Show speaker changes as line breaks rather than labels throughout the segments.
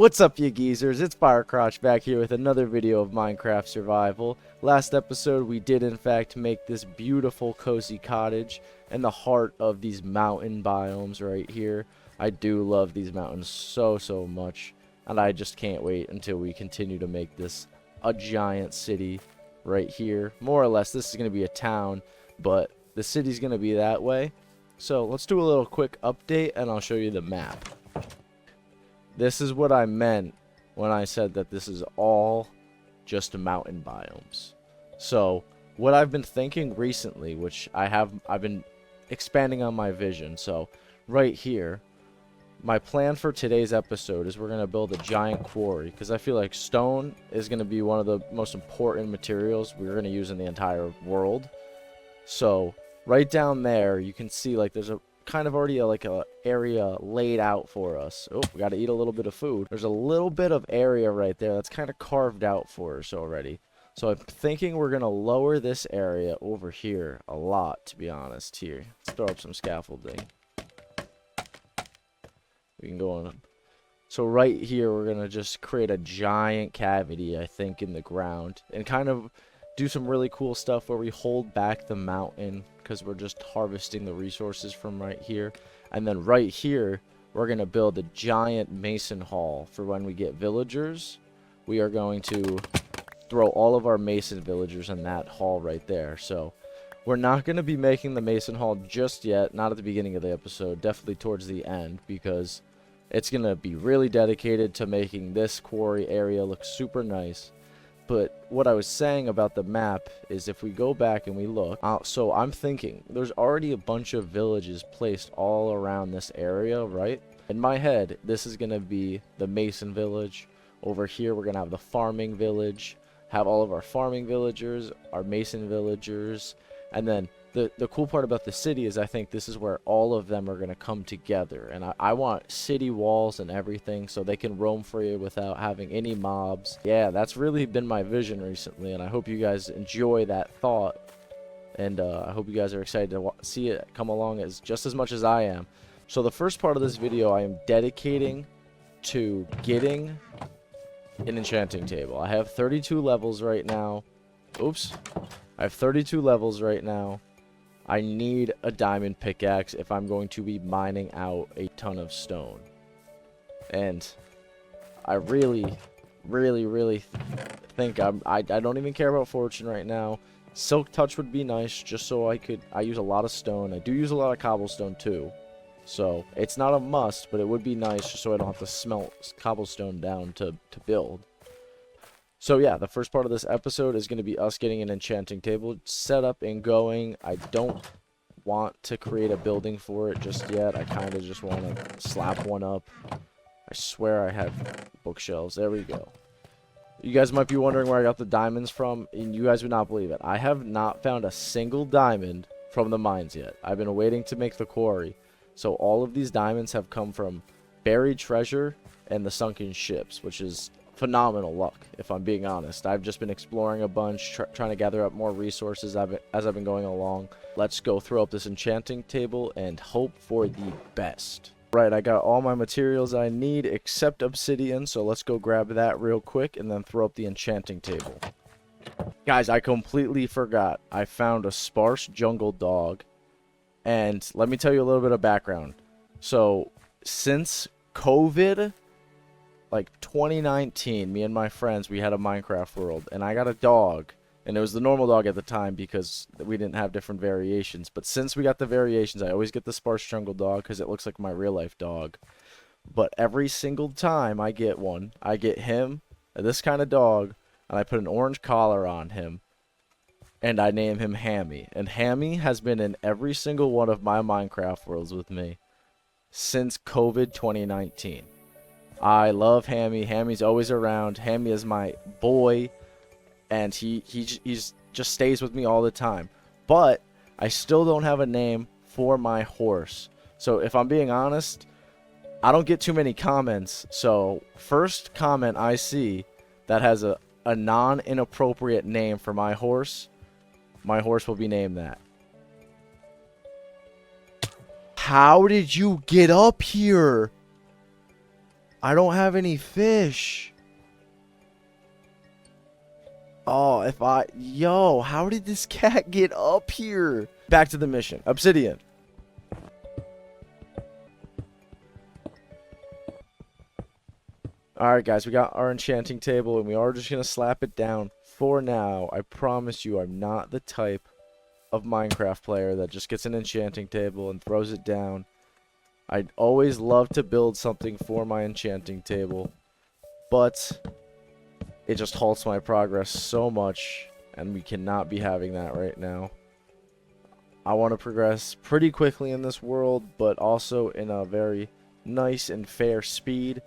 What's up, you geezers? It's Firecrotch back here with another video of Minecraft Survival. Last episode, we did in fact make this beautiful cozy cottage in the heart of these mountain biomes right here. I do love these mountains so much, and I just can't wait until we continue to make this a giant city right here. More or less, this is going to be a town, but the city's going to be that way. So let's do a little quick update, and I'll show you the map. This is what I meant when I said that this is all just mountain biomes. So what I've been thinking recently, which I've been expanding on my vision. So right here, my plan for today's episode is we're going to build a giant quarry, because I feel like stone is going to be one of the most important materials we're going to use in the entire world. So right down there, you can see like there's a kind of already a area laid out for us. Oh, we got to eat a little bit of food. There's a little bit of area right there that's kind of carved out for us already. So I'm thinking we're going to lower this area over here a lot, to be honest. Here, let's throw up some scaffolding. We can go on. So right here, we're going to just create a giant cavity, I think, in the ground, and kind of do some really cool stuff where we hold back the mountain, because we're just harvesting the resources from right here. And then right here, we're going to build a giant mason hall for when we get villagers. We are going to throw all of our mason villagers in that hall right there. So we're not going to be making the mason hall just yet, not at the beginning of the episode, definitely towards the end, because it's going to be really dedicated to making this quarry area look super nice. But what I was saying about the map is if we go back and we look, so I'm thinking there's already a bunch of villages placed all around this area, right? In my head, this is going to be the Mason village. Over here, we're going to have the farming village, have all of our farming villagers, our Mason villagers, and then the cool part about the city is I think this is where all of them are going to come together. And I want city walls and everything so they can roam free without having any mobs. Yeah, that's really been my vision recently, and I hope you guys enjoy that thought. And I hope you guys are excited to see it come along just as much as I am. So the first part of this video I am dedicating to getting an enchanting table. I have 32 levels right now. Oops. I have 32 levels right now. I need a diamond pickaxe if I'm going to be mining out a ton of stone. And I really think I don't even care about fortune right now. Silk touch would be nice just so I use a lot of stone. I do use a lot of cobblestone too. So it's not a must, but it would be nice just so I don't have to smelt cobblestone down to build. So yeah, the first part of this episode is going to be us getting an enchanting table set up and going. I don't want to create a building for it just yet. I kind of just want to slap one up. I swear I have bookshelves. There we go. You guys might be wondering where I got the diamonds from, and you guys would not believe it. I have not found a single diamond from the mines yet. I've been waiting to make the quarry. So all of these diamonds have come from buried treasure and the sunken ships, which is phenomenal luck, if I'm being honest. I've just been exploring a bunch, trying to gather up more resources as I've been going along. Let's go throw up this enchanting table and hope for the best. Right, I got all my materials I need except obsidian, so let's go grab that real quick and then throw up the enchanting table. Guys, I completely forgot. I found a sparse jungle dog, and let me tell you a little bit of background. So, since COVID, like 2019, me and my friends, we had a Minecraft world, and I got a dog, and it was the normal dog at the time because we didn't have different variations. But since we got the variations, I always get the sparse jungle dog because it looks like my real life dog. But every single time I get one, I get him, this kind of dog, and I put an orange collar on him, and I name him Hammy. And Hammy has been in every single one of my Minecraft worlds with me since COVID 2019. I love Hammy. Hammy's always around. Hammy is my boy, and he's just stays with me all the time. But I still don't have a name for my horse. So if I'm being honest, I don't get too many comments. So first comment I see that has a non-inappropriate name for my horse will be named that. How did you get up here? I don't have any fish. Oh, yo, how did this cat get up here? Back to the mission. Obsidian. Alright, guys, we got our enchanting table, and we are just going to slap it down for now. I promise you, I'm not the type of Minecraft player that just gets an enchanting table and throws it down. I'd always love to build something for my enchanting table, but it just halts my progress so much, and we cannot be having that right now. I want to progress pretty quickly in this world, but also in a very nice and fair speed.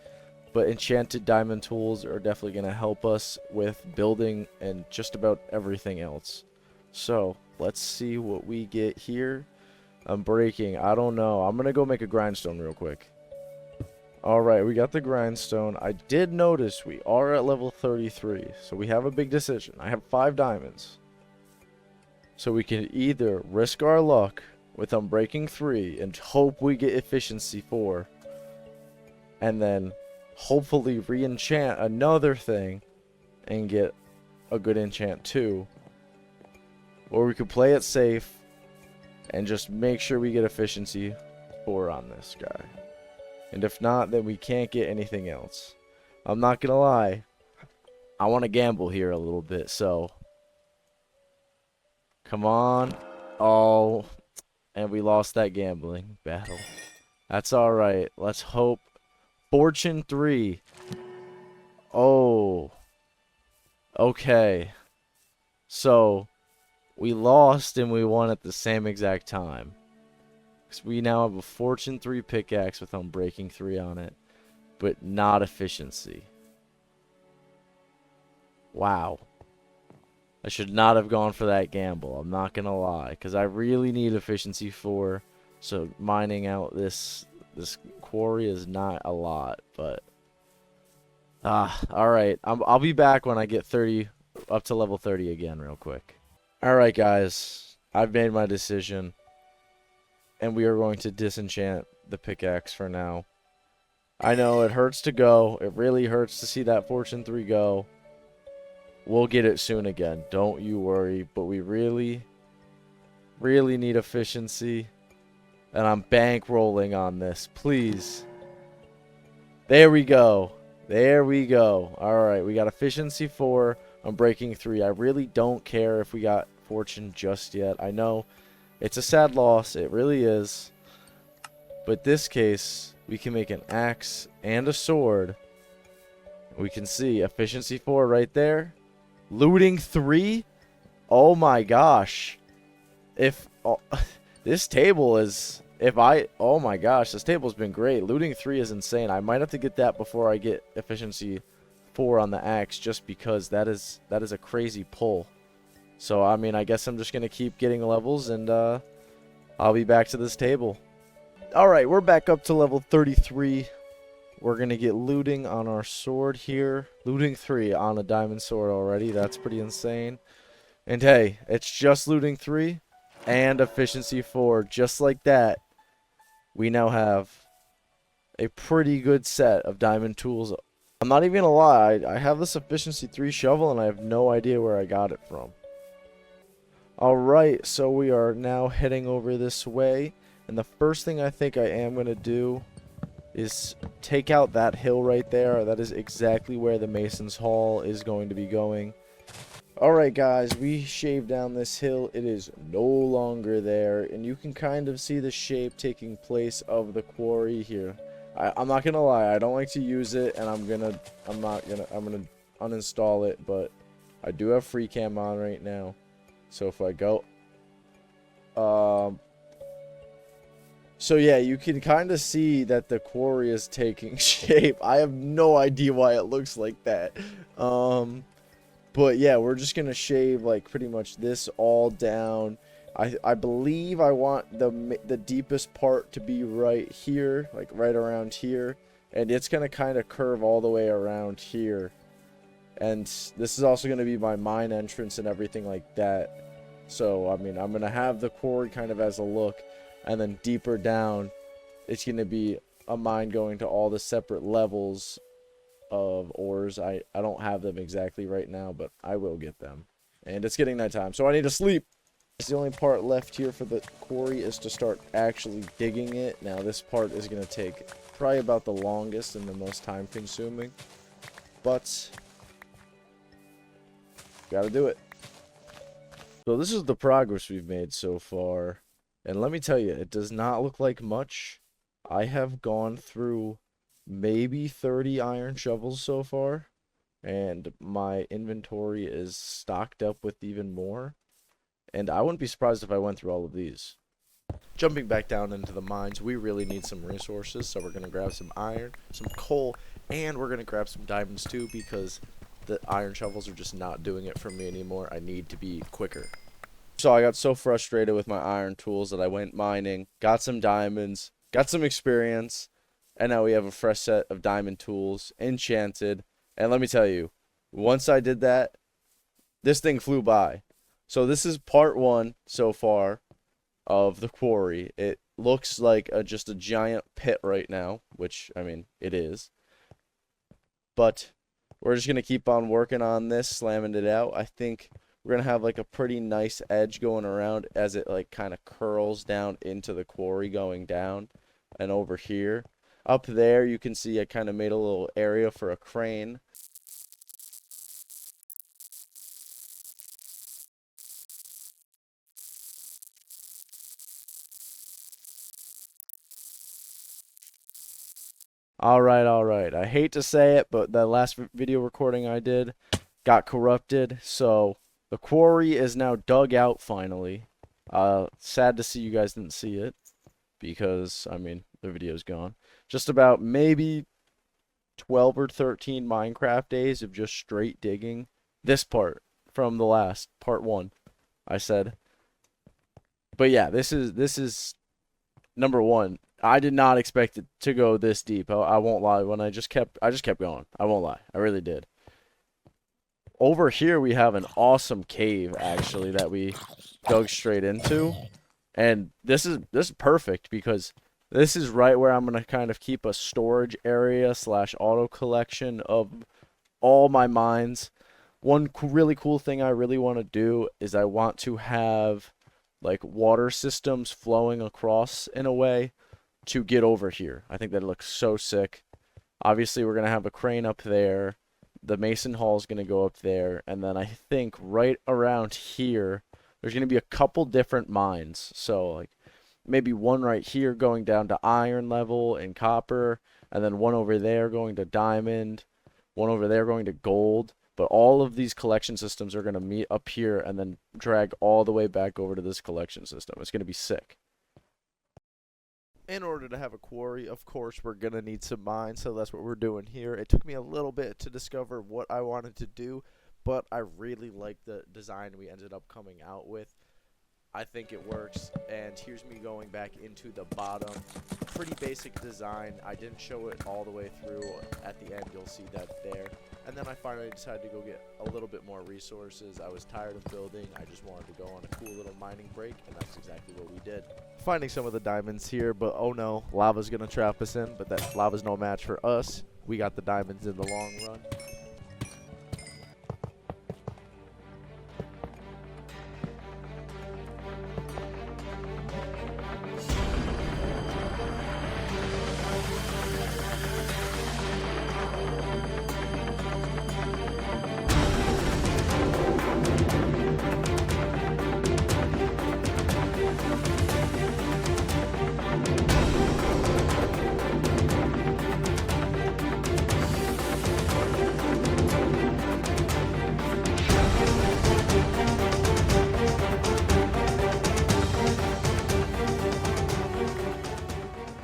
But enchanted diamond tools are definitely going to help us with building and just about everything else. So, let's see what we get here. I'm breaking. I don't know. I'm going to go make a grindstone real quick. Alright, we got the grindstone. I did notice we are at level 33. So we have a big decision. I have 5 diamonds. So we can either risk our luck with Unbreaking 3 and hope we get Efficiency 4. And then hopefully re-enchant another thing and get a good enchant too. Or we could play it safe and just make sure we get Efficiency 4 on this guy. And if not, then we can't get anything else. I'm not gonna lie, I want to gamble here a little bit, so come on. Oh, and we lost that gambling battle. That's alright. Let's hope. Fortune 3. Oh. Okay. So, we lost and we won at the same exact time. Because we now have a Fortune 3 pickaxe with Unbreaking 3 on it, but not Efficiency. Wow. I should not have gone for that gamble. I'm not going to lie. Because I really need Efficiency 4. So, mining out this quarry is not a lot, but all right. I'll be back when I get 30 up to level 30 again real quick. All right, guys. I've made my decision, and we are going to disenchant the pickaxe for now. I know it hurts to go. It really hurts to see that Fortune 3 go. We'll get it soon again. Don't you worry, but we really need Efficiency. And I'm bankrolling on this. Please. There we go. There we go. Alright, we got Efficiency 4. Unbreaking 3. I really don't care if we got Fortune just yet. I know it's a sad loss. It really is. But this case, we can make an axe and a sword. We can see Efficiency 4 right there. Looting 3. Oh my gosh. If... Oh, this table is... oh my gosh, this table's been great. Looting 3 is insane. I might have to get that before I get Efficiency 4 on the axe, just because that is a crazy pull. So, I mean, I guess I'm just going to keep getting levels, and I'll be back to this table. Alright, we're back up to level 33. We're going to get looting on our sword here. Looting 3 on a diamond sword already. That's pretty insane. And hey, it's just looting 3 and Efficiency 4. Just like that, we now have a pretty good set of diamond tools. I'm not even gonna lie, I have this Efficiency 3 shovel and I have no idea where I got it from. Alright, so we are now heading over this way. And the first thing I think I am going to do is take out that hill right there. That is exactly where the Mason's Hall is going to be going. Alright guys, we shaved down this hill. It is no longer there. And you can kind of see the shape taking place of the quarry here. I'm not going to lie, I don't like to use it. And I'm going to uninstall it. But I do have free cam on right now. So if I go... So yeah, you can kind of see that the quarry is taking shape. I have no idea why it looks like that. But yeah, we're just gonna shave like pretty much this all down. I believe I want the deepest part to be right here, like right around here, and it's gonna kind of curve all the way around here. And this is also gonna be my mine entrance and everything like that. So I mean, I'm gonna have the quarry kind of as a look. And then deeper down, it's going to be a mine going to all the separate levels of ores. I don't have them exactly right now, but I will get them. And it's getting nighttime, so I need to sleep. It's the only part left here for the quarry is to start actually digging it. Now this part is going to take probably about the longest and the most time consuming, but gotta do it. So this is the progress we've made so far, and let me tell you, it does not look like much. I have gone through maybe 30 iron shovels so far, and my inventory is stocked up with even more, and I wouldn't be surprised if I went through all of these. Jumping back down into the mines, we really need some resources, so we're going to grab some iron, some coal, and we're going to grab some diamonds too, because the iron shovels are just not doing it for me anymore. I need to be quicker. So I got so frustrated with my iron tools that I went mining, got some diamonds, got some experience, and now we have a fresh set of diamond tools, enchanted. And let me tell you, once I did that, this thing flew by. So this is part 1 so far of the quarry. It looks like just a giant pit right now, which, I mean, it is. But we're just going to keep on working on this, slamming it out. I think we're going to have like a pretty nice edge going around as it like kind of curls down into the quarry going down. And over here, up there, you can see I kind of made a little area for a crane. Alright. I hate to say it, but the last video recording I did got corrupted. So the quarry is now dug out finally. Sad to see you guys didn't see it, because, I mean, the video's gone. Just about maybe 12 or 13 Minecraft days of just straight digging. This part from the last, part 1, I said. But yeah, this is number 1. I did not expect it to go this deep. I won't lie. When I just kept going. I won't lie. I really did. Over here we have an awesome cave actually that we dug straight into, and this is perfect because this is right where I'm gonna kind of keep a storage area / auto collection of all my mines. One really cool thing I really want to do is I want to have like water systems flowing across in a way to get over here. I think that looks so sick. Obviously, we're going to have a crane up there. The mason hall is going to go up there. And then I think right around here, there's going to be a couple different mines. So, like, maybe one right here going down to iron level and copper. And then one over there going to diamond. One over there going to gold. But all of these collection systems are going to meet up here and then drag all the way back over to this collection system. It's going to be sick. In order to have a quarry, of course, we're going to need some mines, so that's what we're doing here. It took me a little bit to discover what I wanted to do, but I really like the design we ended up coming out with. I think it works, and here's me going back into the bottom. Pretty basic design. I didn't show it all the way through. At the end, you'll see that there. And then I finally decided to go get a little bit more resources. I was tired of building. I just wanted to go on a cool little mining break, and that's exactly what we did. Finding some of the diamonds here, but oh no, lava's going to trap us in, but that lava's no match for us. We got the diamonds in the long run.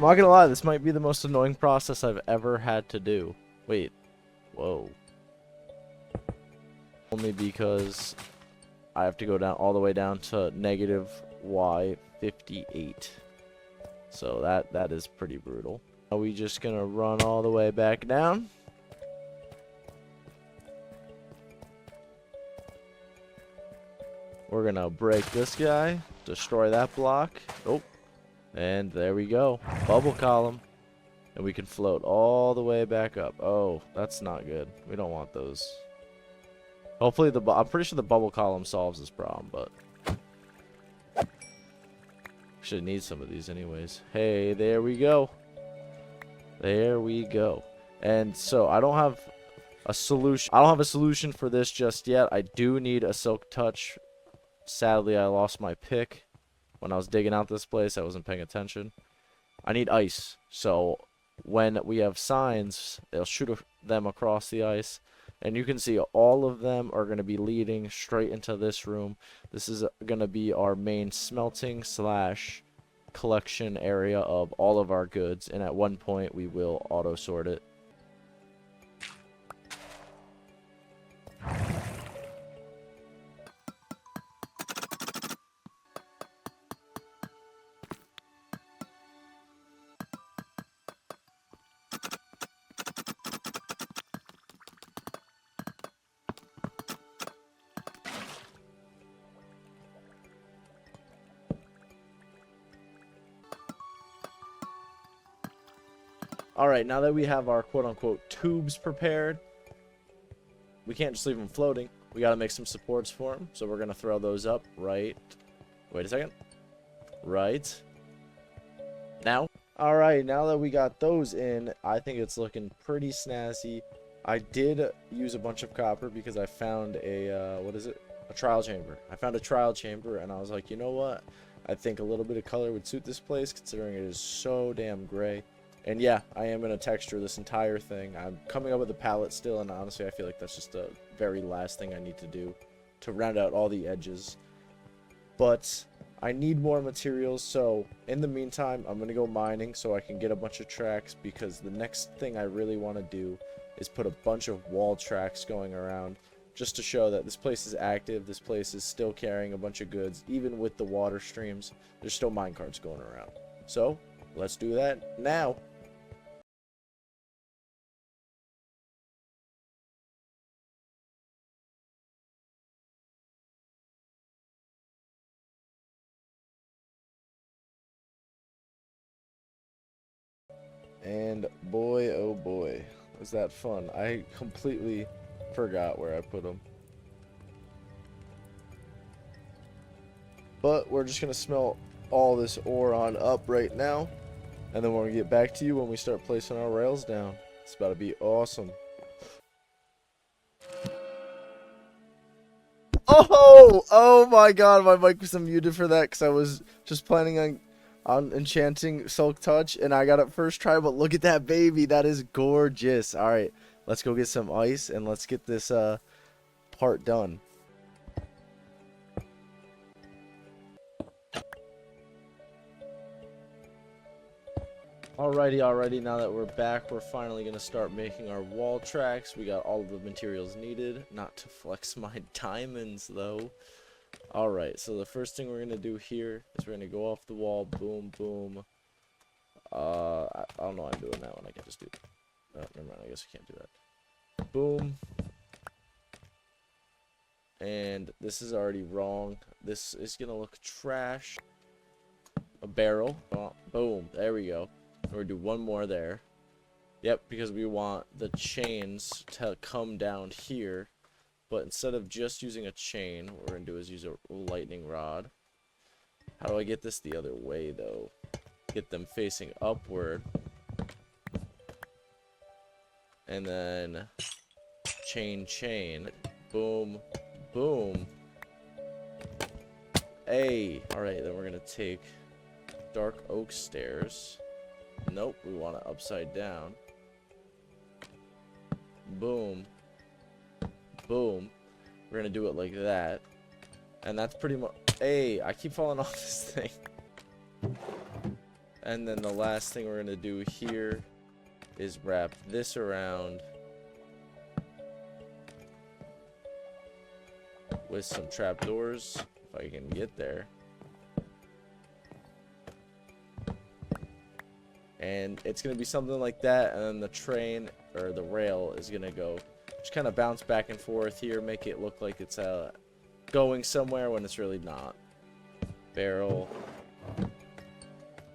I'm not gonna lie, this might be the most annoying process I've ever had to do. Wait. Whoa. Only because I have to go down all the way down to negative Y58. So that is pretty brutal. Are we just gonna run all the way back down? We're gonna break this guy, destroy that block. Oh. And there we go. Bubble column. And we can float all the way back up. Oh, that's not good. We don't want those. Hopefully I'm pretty sure the bubble column solves this problem, but should need some of these anyways. Hey, there we go. There we go. And so I don't have a solution. I don't have a solution for this just yet. I do need a silk touch. Sadly, I lost my pick when I was digging out this place. I wasn't paying attention. I need ice. So when we have signs, they'll shoot them across the ice. And you can see all of them are going to be leading straight into this room. This is going to be our main smelting / collection area of all of our goods. And at one point, we will auto sort it. Alright, now that we have our quote-unquote tubes prepared, we can't just leave them floating. We gotta make some supports for them, so we're gonna throw those up right... Wait a second. Right now. Alright, now that we got those in, I think it's looking pretty snazzy. I did use a bunch of copper because I found a, what is it? A trial chamber. I found a trial chamber, and I was like, you know what? I think a little bit of color would suit this place, considering it is so damn gray. And yeah, I am going to texture this entire thing. I'm coming up with a palette still, and honestly, I feel like that's just the very last thing I need to do to round out all the edges. But I need more materials, so in the meantime, I'm going to go mining so I can get a bunch of tracks, because the next thing I really want to do is put a bunch of wall tracks going around, just to show that this place is active, this place is still carrying a bunch of goods, even with the water streams, there's still minecarts going around. So, let's do that now. And boy, oh boy, was that fun. I completely forgot where I put them. But we're just going to smelt all this ore on up right now. And then we're going to get back to you when we start placing our rails down. It's about to be awesome. Oh my god, my mic was unmuted for that because I was just planning on enchanting Silk Touch, and I got it first try, but look at that baby. That is gorgeous. All right, let's go get some ice, and let's get this part done. Alrighty, now that we're back, we're finally going to start making our wall tracks. We got all of the materials needed. Not to flex my diamonds, though. Alright, so the first thing we're going to do here is we're going to go off the wall. Boom, boom. I don't know why I'm doing that one. I can just do that. Oh, never mind. I guess I can't do that. Boom. And this is already wrong. This is going to look trash. A barrel. Oh, boom. There we go. We're going to do one more there. Yep, because we want the chains to come down here. But instead of just using a chain, what we're going to do is use a lightning rod. How do I get this the other way, though? Get them facing upward. And then chain. Boom, boom. Hey. Alright, then we're going to take dark oak stairs. Nope, we want it upside down. Boom. Boom. We're gonna do it like that. And that's pretty much... Hey, I keep falling off this thing. And then the last thing we're gonna do here is wrap this around with some trapdoors, if I can get there. And it's going to be something like that, and then the train, or the rail, is going to go, just kind of bounce back and forth here, make it look like it's going somewhere when it's really not. Barrel.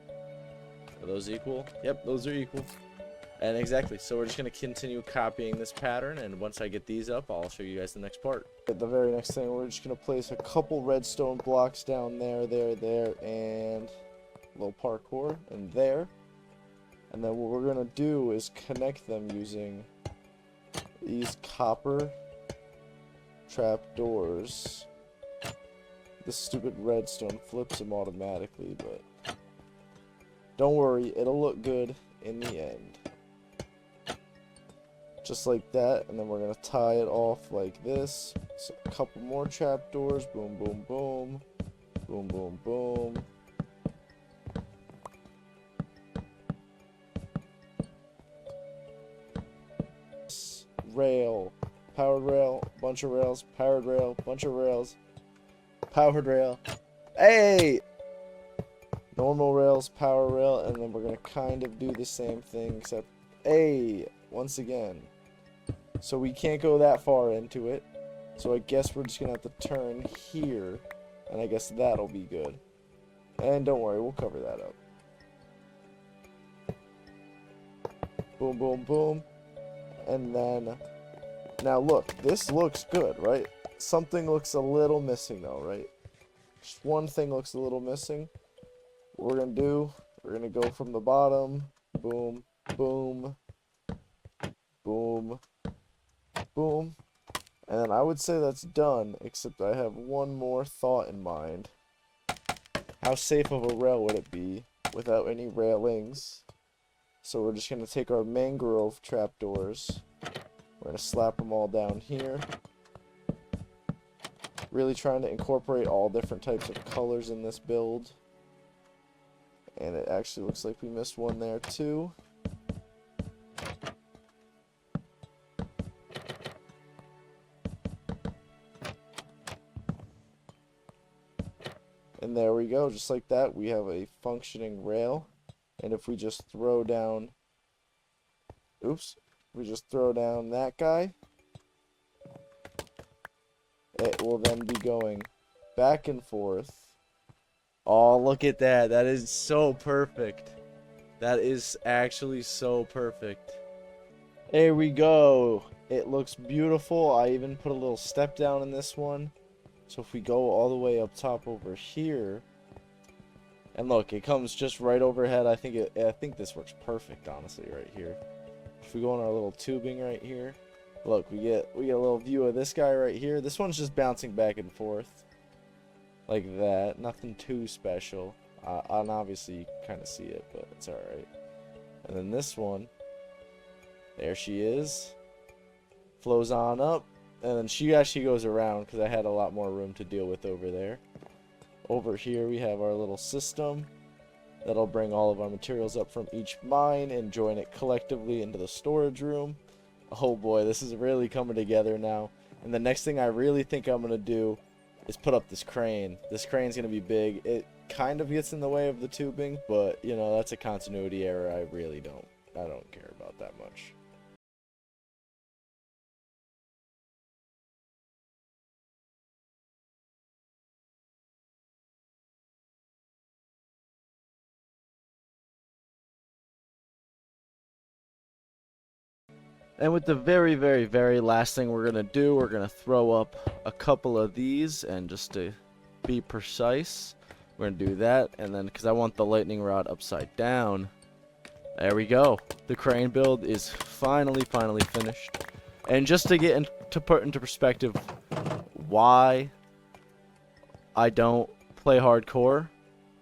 Are those equal? Yep, those are equal. And exactly, so we're just going to continue copying this pattern, and once I get these up, I'll show you guys the next part. The very next thing, we're just going to place a couple redstone blocks down there, and a little parkour, and there. And then what we're going to do is connect them using these copper trapdoors. This stupid redstone flips them automatically, but don't worry, it'll look good in the end. Just like that, and then we're gonna tie it off like this. So a couple more trapdoors. Boom, boom, boom. Boom, boom, boom. Rail. Powered rail. Bunch of rails. Powered rail. Bunch of rails. Powered rail. Hey! Normal rails, power rail, and then we're gonna kind of do the same thing, except, hey, once again. So we can't go that far into it. So I guess we're just gonna have to turn here, and I guess that'll be good. And don't worry, we'll cover that up. Boom, boom, boom. And then, now look, this looks good, right? Something looks a little missing though, right? Just one thing looks a little missing. What we're gonna do, we're gonna go from the bottom, boom, boom, boom, boom, and then I would say that's done, except I have one more thought in mind. How safe of a rail would it be without any railings? So we're just gonna take our mangrove trapdoors, we're gonna slap them all down here. Really trying to incorporate all different types of colors in this build. And it actually looks like we missed one there too. And there we go, just like that, we have a functioning rail. And if we just throw down, oops, we just throw down that guy, it will then be going back and forth. Oh, look at that. That is so perfect. That is actually so perfect. There we go. It looks beautiful. I even put a little step down in this one. So if we go all the way up top over here, and look, it comes just right overhead. I think this works perfect, honestly, right here. If we go on our little tubing right here, look, we get a little view of this guy right here. This one's just bouncing back and forth. Like that, nothing too special. And obviously you kind of see it, but it's alright. And then this one, there she is. Flows on up, and then she actually goes around because I had a lot more room to deal with over there. Over here we have our little system that'll bring all of our materials up from each mine and join it collectively into the storage room. Oh boy, this is really coming together now. And the next thing I really think I'm going to do is put up this crane. This crane's going to be big. It kind of gets in the way of the tubing, but, you know, that's a continuity error I don't care about that much. And with the very, very, very last thing we're going to do, we're going to throw up a couple of these, and just to be precise, we're going to do that, and then, because I want the lightning rod upside down, there we go. The crane build is finally finished. And just to put into perspective why I don't play hardcore,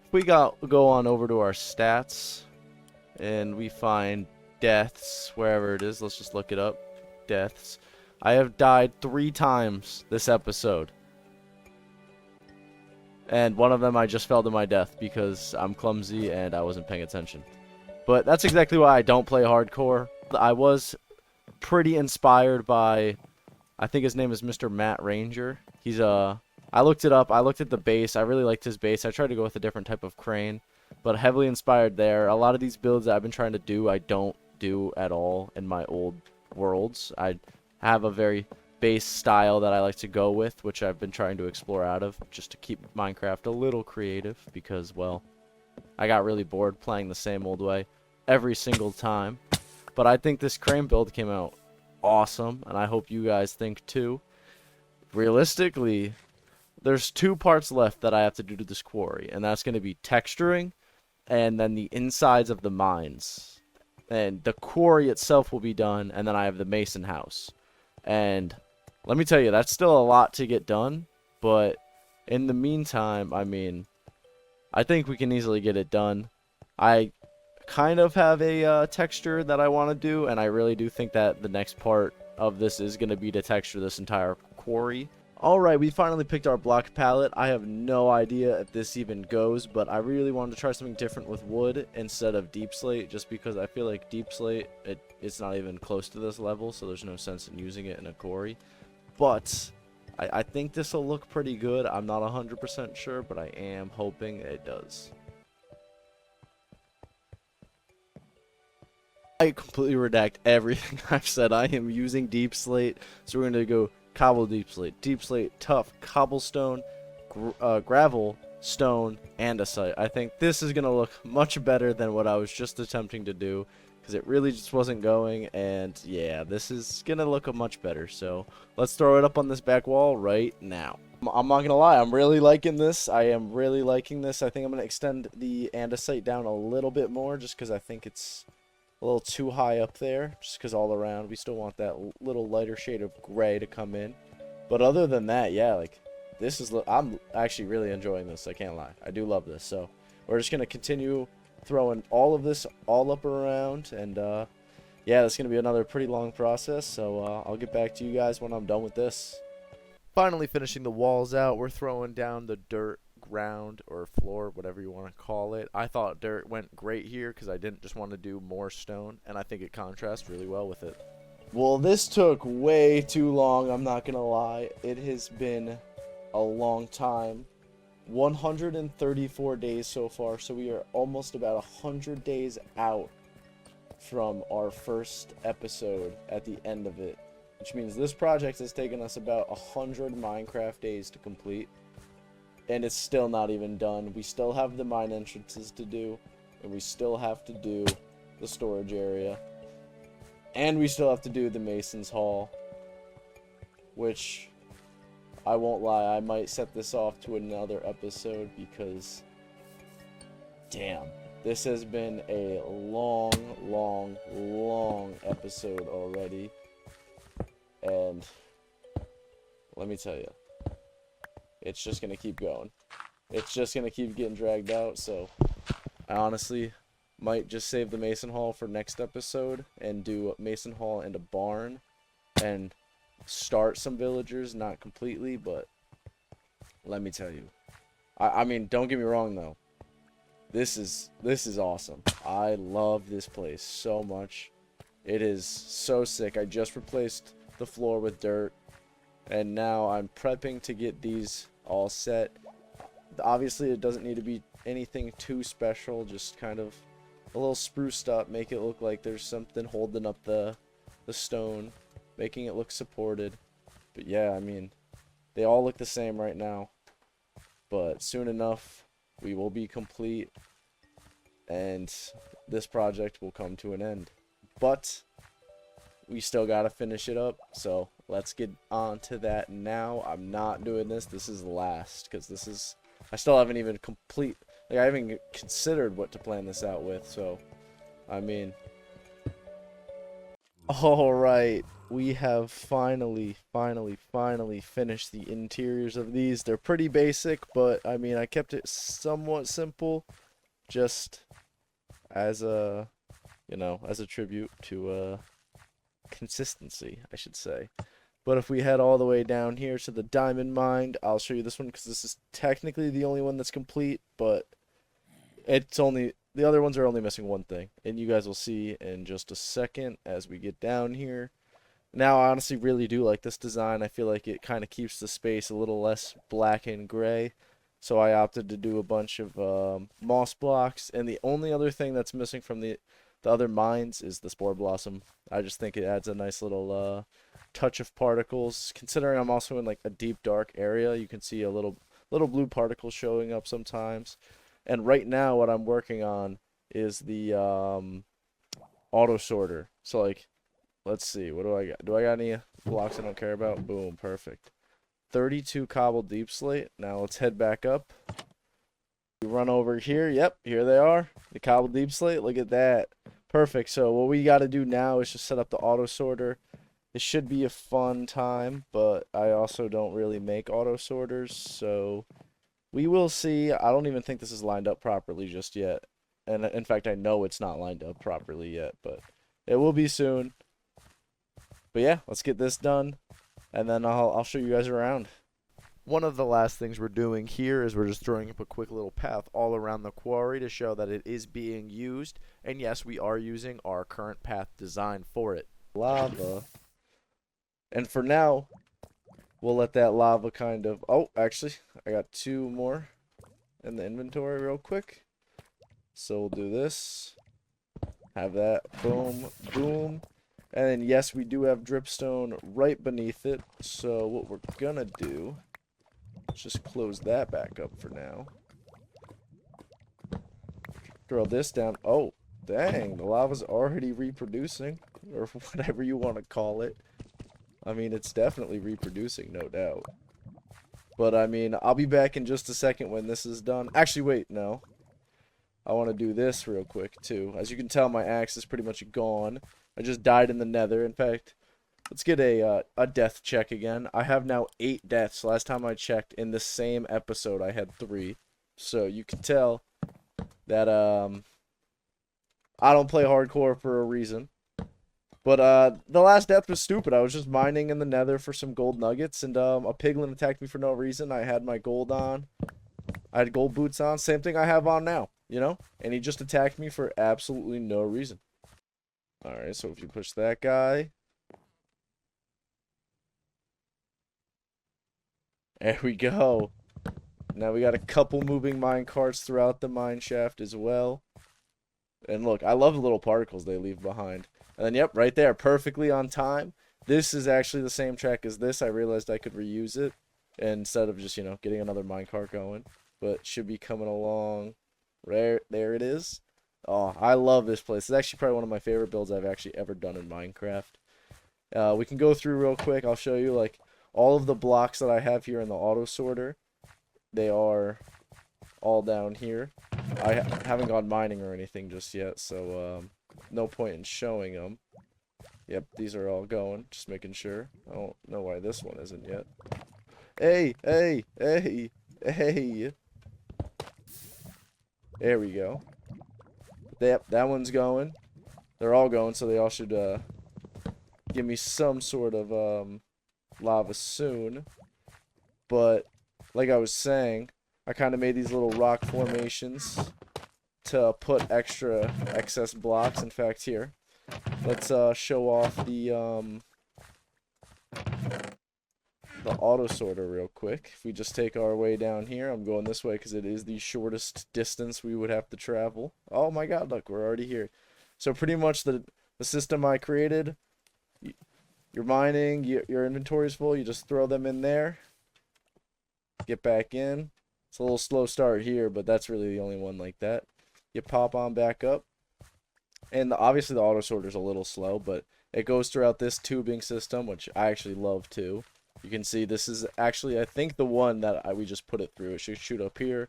if we go on over to our stats, and we find deaths, wherever it is, let's just look it up. Deaths. I have died 3 times this episode. And one of them I just fell to my death because I'm clumsy and I wasn't paying attention. But that's exactly why I don't play hardcore. I was pretty inspired by, I think his name is Mr. Matt Ranger. He's I looked it up. I looked at the base. I really liked his base. I tried to go with a different type of crane, but heavily inspired there. A lot of these builds that I've been trying to do, I don't do at all in my old worlds. I have a very base style that I like to go with, which I've been trying to explore out of, just to keep Minecraft a little creative, because, well, I got really bored playing the same old way every single time. But I think this crane build came out awesome, and I hope you guys think too. Realistically, there's 2 parts left that I have to do to this quarry, and that's going to be texturing and then the insides of the mines. And the quarry itself will be done, and then I have the mason house. And let me tell you, that's still a lot to get done, but in the meantime, I mean, I think we can easily get it done. I kind of have a texture that I want to do, and I really do think that the next part of this is going to be to texture this entire quarry. Alright, we finally picked our block palette. I have no idea if this even goes, but I really wanted to try something different with wood instead of deep slate, just because I feel like deep slate, it's not even close to this level, so there's no sense in using it in a quarry. But I think this will look pretty good. I'm not 100% sure, but I am hoping it does. I completely redact everything I've said. I am using deep slate, so we're going to go cobble deep slate, tough, cobblestone, gravel, stone, andesite. I think this is going to look much better than what I was just attempting to do, because it really just wasn't going, and yeah, this is going to look much better. So let's throw it up on this back wall right now. I'm not going to lie, I'm really liking this. I am really liking this. I think I'm going to extend the andesite down a little bit more, just because I think it's a little too high up there, just because all around we still want that little lighter shade of gray to come in. But other than that, yeah, like this is, I'm actually really enjoying this. I can't lie, I do love this. So we're just gonna continue throwing all of this all up around, and yeah, it's gonna be another pretty long process. So I'll get back to you guys when I'm done with this. Finally finishing the walls out, we're throwing down the dirt ground or floor, whatever you want to call it. I thought dirt went great here because I didn't just want to do more stone, and I think it contrasts really well with it. Well, this took way too long, I'm not gonna lie. It has been a long time. 134 days so far, so we are almost about 100 days out from our first episode at the end of it, which means this project has taken us about 100 Minecraft days to complete. And it's still not even done. We still have the mine entrances to do, and we still have to do the storage area, and we still have to do the Mason's Hall, which, I won't lie, I might set this off to another episode because, damn, this has been a long episode already, and let me tell you, it's just going to keep going. It's just going to keep getting dragged out, so I honestly might just save the Mason Hall for next episode and do Mason Hall and a barn and start some villagers, not completely, but let me tell you. I mean, don't get me wrong though. This is awesome. I love this place so much. It is so sick. I just replaced the floor with dirt, and now I'm prepping to get these all set. Obviously it doesn't need to be anything too special, just kind of a little spruced up, make it look like there's something holding up the stone, making it look supported. But yeah, I mean, they all look the same right now, but soon enough we will be complete and this project will come to an end. But we still gotta finish it up, so let's get on to that now. I'm not doing this. This is last, because this is, I still haven't even I haven't considered what to plan this out with, so, I mean. Alright, we have finally finished the interiors of these. They're pretty basic, but, I mean, I kept it somewhat simple, just as a, you know, as a tribute to, consistency, I should say. But if we head all the way down here to the diamond mine, I'll show you this one because this is technically the only one that's complete, but it's only, the other ones are only missing one thing, and you guys will see in just a second as we get down here. Now I honestly really do like this design. I feel like it kind of keeps the space a little less black and gray, so I opted to do a bunch of moss blocks, and the only other thing that's missing from the other mines is the spore blossom. I just think it adds a nice little touch of particles. Considering I'm also in like a deep dark area, you can see a little blue particles showing up sometimes. And right now what I'm working on is the auto sorter. So, like, let's see. What do I got? Do I got any blocks I don't care about? Boom. Perfect. 32 cobble deep slate. Now let's head back up. We run over here. Yep, here they are. The cobble deep slate. Look at that. Perfect. So what we got to do now is just set up the auto sorter. It should be a fun time, but I also don't really make auto sorters, so we will see. I don't even think this is lined up properly just yet. And in fact, I know it's not lined up properly yet, but it will be soon. But yeah, let's get this done, and then I'll show you guys around. One of the last things we're doing here is we're just throwing up a quick little path all around the quarry to show that it is being used. And yes, we are using our current path design for it. Lava. And for now, we'll let that lava kind of... Oh, actually, I got 2 more in the inventory real quick. So we'll do this. Have that. Boom. Boom. And then, yes, we do have dripstone right beneath it. So what we're going to do... Let's just close that back up for now. Throw this down. Oh, dang. The lava's already reproducing. Or whatever you want to call it. I mean, it's definitely reproducing, no doubt. But, I mean, I'll be back in just a second when this is done. Actually, wait, no. I want to do this real quick, too. As you can tell, my axe is pretty much gone. I just died in the nether. In fact... Let's get a death check again. I have now 8 deaths. Last time I checked, in the same episode, I had 3. So you can tell that I don't play hardcore for a reason. But the last death was stupid. I was just mining in the nether for some gold nuggets, and a piglin attacked me for no reason. I had my gold on. I had gold boots on. Same thing I have on now, you know? And he just attacked me for absolutely no reason. Alright, so if you push that guy... There we go. Now we got a couple moving mine carts throughout the mine shaft as well. And look, I love the little particles they leave behind. And then, yep, right there, perfectly on time. This is actually the same track as this. I realized I could reuse it instead of just, you know, getting another mine cart going. But should be coming along. There it is. Oh, I love this place. It's actually probably one of my favorite builds I've actually ever done in Minecraft. We can go through real quick. I'll show you, like, all of the blocks that I have here in the auto sorter, they are all down here. I haven't gone mining or anything just yet, so no point in showing them. Yep, these are all going, just making sure. I don't know why this one isn't yet. Hey, hey, hey, hey. There we go. Yep, that one's going. They're all going, so they all should give me some sort of lava soon. But like I was saying, I kind of made these little rock formations to put excess blocks. In fact, here, let's show off the auto sorter real quick. If we just take our way down here, I'm going this way because it is the shortest distance we would have to travel. Oh my god, look, we're already here. So pretty much the system I created, you're mining, your inventory is full, you just throw them in there, get back in. It's a little slow start here, but that's really the only one like that. You pop on back up, and obviously the auto sorter is a little slow, but it goes throughout this tubing system, which I actually love too. You can see this is actually, I think, the one that we just put it through. It should shoot up here,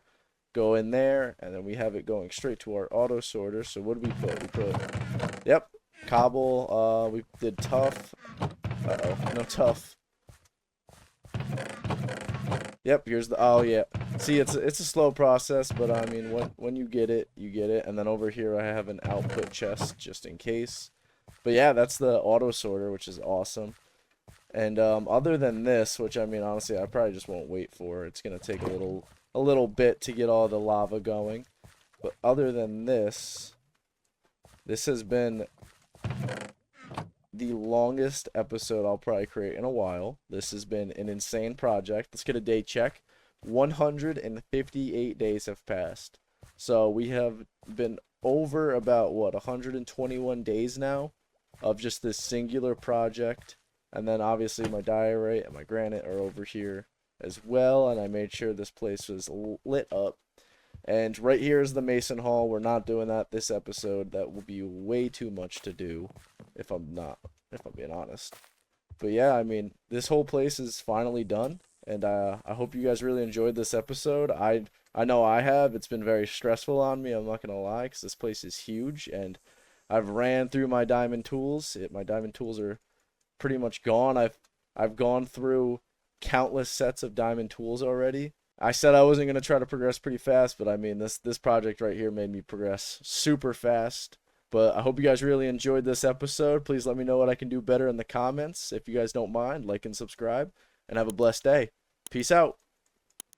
go in there, and then we have it going straight to our auto sorter. So what did we put? We put, yep, cobble. We did tough. Uh-oh, no tough. Yep, here's the, oh yeah. See, it's a slow process, but I mean, when you get it, you get it. And then over here I have an output chest just in case. But yeah, that's the auto sorter, which is awesome. And other than this, which I mean, honestly, I probably just won't wait for. It's gonna take a little bit to get all the lava going. But other than this, this has been the longest episode I'll probably create in a while. This has been an insane project. Let's get a day check. 158 days have passed. So we have been over about, what, 121 days now of just this singular project. And then obviously my diorite and my granite are over here as well. And I made sure this place was lit up. And right here is the Mason Hall. We're not doing that this episode. That will be way too much to do if I'm being honest. But yeah, I mean, this whole place is finally done, and I hope you guys really enjoyed this episode. I know I have. It's been very stressful on me. I'm not gonna lie, because this place is huge, and I've ran through my diamond tools. My diamond tools are pretty much gone. I've gone through countless sets of diamond tools already. I said I wasn't gonna try to progress pretty fast, but I mean this project right here made me progress super fast. But I hope you guys really enjoyed this episode. Please let me know what I can do better in the comments. If you guys don't mind, like and subscribe, and have a blessed day. Peace out.